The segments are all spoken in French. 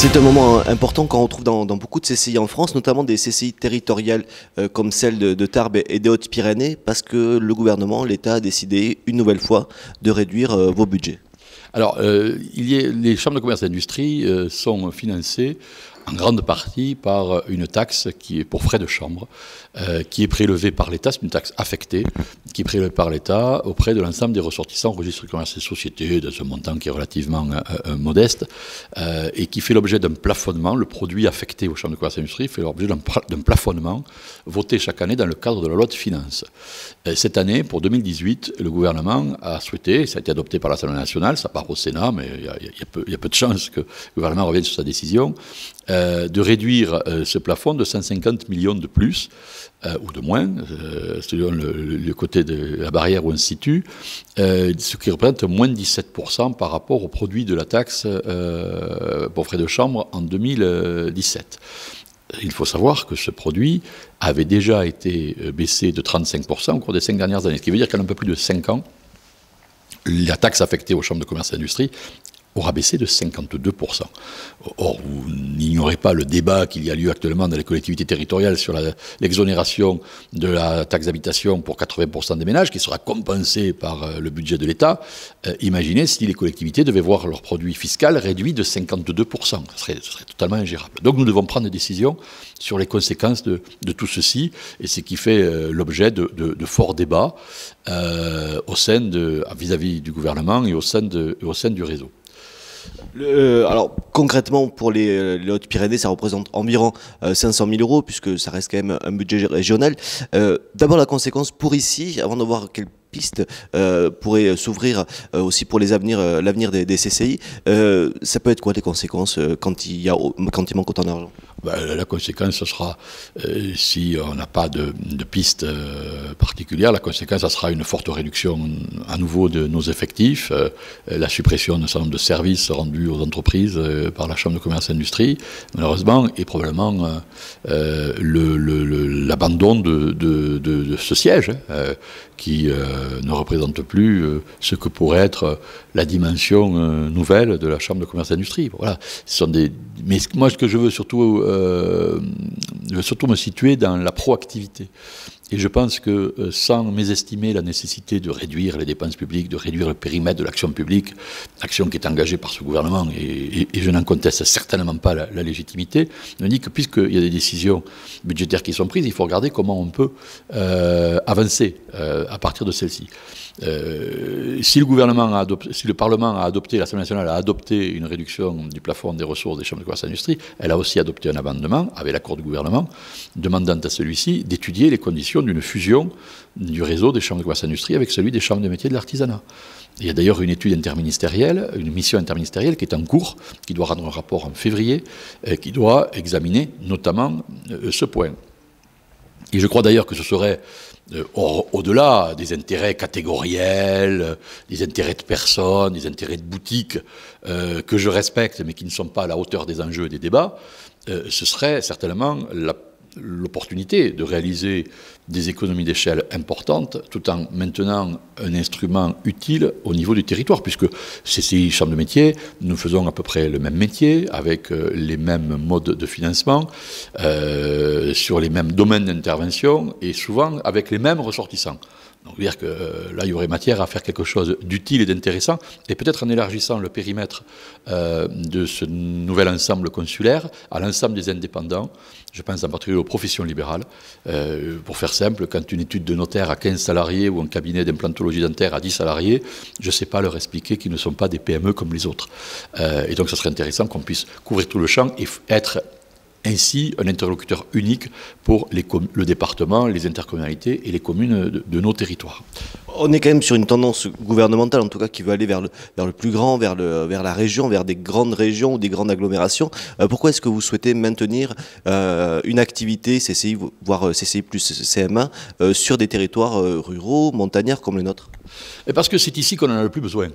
C'est un moment important qu'on retrouve dans beaucoup de CCI en France, notamment des CCI territoriales comme celle de Tarbes et des Hautes-Pyrénées, parce que le gouvernement, l'État a décidé une nouvelle fois de réduire vos budgets. Alors, les chambres de commerce et d'industrie sont financées en grande partie par une taxe qui est pour frais de chambre, qui est prélevée par l'État, c'est une taxe affectée, qui est prélevée par l'État auprès de l'ensemble des ressortissants au registre du commerce et sociétés, dans un montant qui est relativement modeste, et qui fait l'objet d'un plafonnement. Le produit affecté aux chambres de commerce et d'industrie fait l'objet d'un plafonnement voté chaque année dans le cadre de la loi de finances. Cette année, pour 2018, le gouvernement a souhaité, ça a été adopté par l'Assemblée nationale, ça part au Sénat, mais il y a peu de chances que le gouvernement revienne sur sa décision, de réduire ce plafond de 150 millions de plus, ou de moins, selon le côté de la barrière où on se situe, ce qui représente moins de 17% par rapport au produit de la taxe pour frais de chambre en 2017. Il faut savoir que ce produit avait déjà été baissé de 35% au cours des 5 dernières années, ce qui veut dire qu'en un peu plus de 5 ans, la taxe affectée aux chambres de commerce et d'industrie aura baissé de 52%. Or, vous n'ignorez pas le débat qu'il y a lieu actuellement dans les collectivités territoriales sur l'exonération de la taxe d'habitation pour 80% des ménages, qui sera compensée par le budget de l'État. Imaginez si les collectivités devaient voir leur produit fiscal réduit de 52%. Ce serait totalement ingérable. Donc nous devons prendre des décisions sur les conséquences de tout ceci, et c'est qui fait l'objet de forts débats vis-à-vis du gouvernement et au sein du réseau. Alors concrètement pour les Hautes-Pyrénées, ça représente environ 500 000 euros puisque ça reste quand même un budget régional. D'abord la conséquence pour ici, avant de voir quelle piste pourrait s'ouvrir aussi pour l'avenir des CCI, ça peut être quoi les conséquences quand il manque autant d'argent? La conséquence, ce sera, si on n'a pas de piste particulière, la conséquence, ça sera une forte réduction à nouveau de nos effectifs, la suppression d'un certain nombre de services rendus aux entreprises par la Chambre de commerce et d'industrie, malheureusement, et probablement l'abandon de ce siège qui ne représente plus ce que pourrait être la dimension nouvelle de la Chambre de commerce et d'industrie. Voilà. Mais moi, ce que je veux surtout me situer dans la proactivité. Et je pense que sans mésestimer la nécessité de réduire les dépenses publiques, de réduire le périmètre de l'action publique, action qui est engagée par ce gouvernement, et je n'en conteste certainement pas la légitimité, je me dis que puisqu'il y a des décisions budgétaires qui sont prises, il faut regarder comment on peut avancer à partir de celles-ci. Si le Parlement a adopté, l'Assemblée nationale a adopté une réduction du plafond des ressources des chambres de commerce et d'industrie, elle a aussi adopté un amendement, avec l'accord du gouvernement, demandant à celui-ci d'étudier les conditions d'une fusion du réseau des chambres de commerce et d'industrie avec celui des chambres de métiers de l'artisanat. Il y a d'ailleurs une étude interministérielle, une mission interministérielle qui est en cours, qui doit rendre un rapport en février, qui doit examiner notamment ce point. Et je crois d'ailleurs que ce serait, au-delà des intérêts catégoriels, des intérêts de personnes, des intérêts de boutiques, que je respecte mais qui ne sont pas à la hauteur des enjeux et des débats, ce serait certainement l'opportunité de réaliser des économies d'échelle importantes tout en maintenant un instrument utile au niveau du territoire, puisque CCI Chambre de métier, nous faisons à peu près le même métier, avec les mêmes modes de financement, sur les mêmes domaines d'intervention, et souvent avec les mêmes ressortissants. Donc, dire que là, il y aurait matière à faire quelque chose d'utile et d'intéressant, et peut-être en élargissant le périmètre de ce nouvel ensemble consulaire à l'ensemble des indépendants. Je pense en particulier aux professions libérales. Pour faire simple, quand une étude de notaire a 15 salariés ou un cabinet d'implantologie dentaire a 10 salariés, je ne sais pas leur expliquer qu'ils ne sont pas des PME comme les autres. Et donc, ça serait intéressant qu'on puisse couvrir tout le champ et être ainsi un interlocuteur unique pour le département, les intercommunalités et les communes de nos territoires. On est quand même sur une tendance gouvernementale, en tout cas, qui veut aller vers le plus grand, vers la région, vers des grandes régions ou des grandes agglomérations. Pourquoi est-ce que vous souhaitez maintenir une activité CCI, voire CCI plus CM1, sur des territoires ruraux, montagnards comme le nôtre? Parce que c'est ici qu'on en a le plus besoin.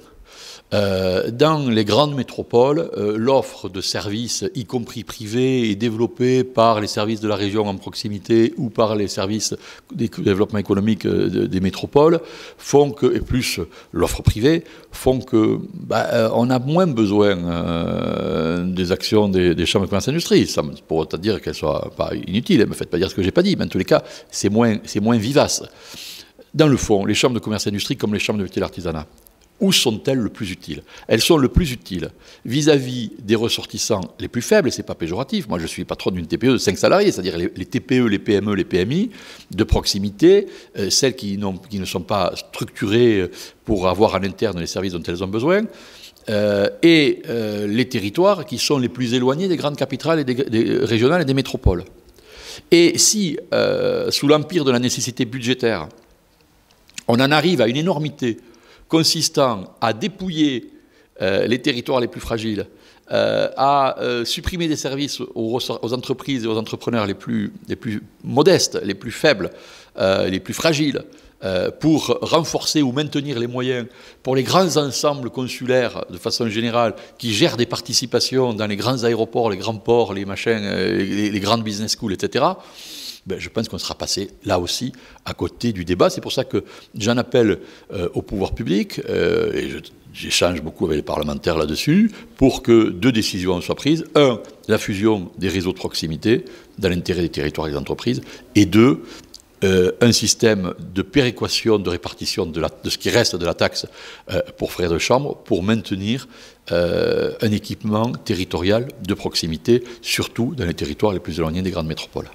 Dans les grandes métropoles, l'offre de services, y compris privés, est développée par les services de la région en proximité ou par les services du développement économique des métropoles, font que, et plus l'offre privée, font que on a moins besoin des actions des chambres de commerce et d'industrie. Ça pour autant dire qu'elles ne soient pas inutiles, ne me faites pas dire ce que je n'ai pas dit, mais en tous les cas, c'est moins vivace. Dans le fond, les chambres de commerce et d'industrie, comme les chambres de métiers et l'artisanat, où sont-elles le plus utiles? Elles sont le plus utiles vis-à-vis des ressortissants les plus faibles, et ce n'est pas péjoratif. Moi, je suis patron d'une TPE de 5 salariés, c'est-à-dire les TPE, les PME, les PMI, de proximité, celles qui ne sont pas structurées pour avoir en interne les services dont elles ont besoin, et les territoires qui sont les plus éloignés des grandes capitales et des régionales et des métropoles. Et si, sous l'empire de la nécessité budgétaire, on en arrive à une énormité consistant à dépouiller les territoires les plus fragiles, à supprimer des services aux entreprises et aux entrepreneurs les plus modestes, les plus faibles, les plus fragiles, pour renforcer ou maintenir les moyens pour les grands ensembles consulaires de façon générale qui gèrent des participations dans les grands aéroports, les grands ports, les machins, les grandes business schools, etc., je pense qu'on sera passé là aussi à côté du débat. C'est pour ça que j'en appelle au pouvoir public, et j'échange beaucoup avec les parlementaires là-dessus, pour que 2 décisions soient prises. 1, la fusion des réseaux de proximité dans l'intérêt des territoires et des entreprises, et 2, un système de péréquation, de répartition de ce qui reste de la taxe pour frais de chambre, pour maintenir un équipement territorial de proximité, surtout dans les territoires les plus éloignés des grandes métropoles.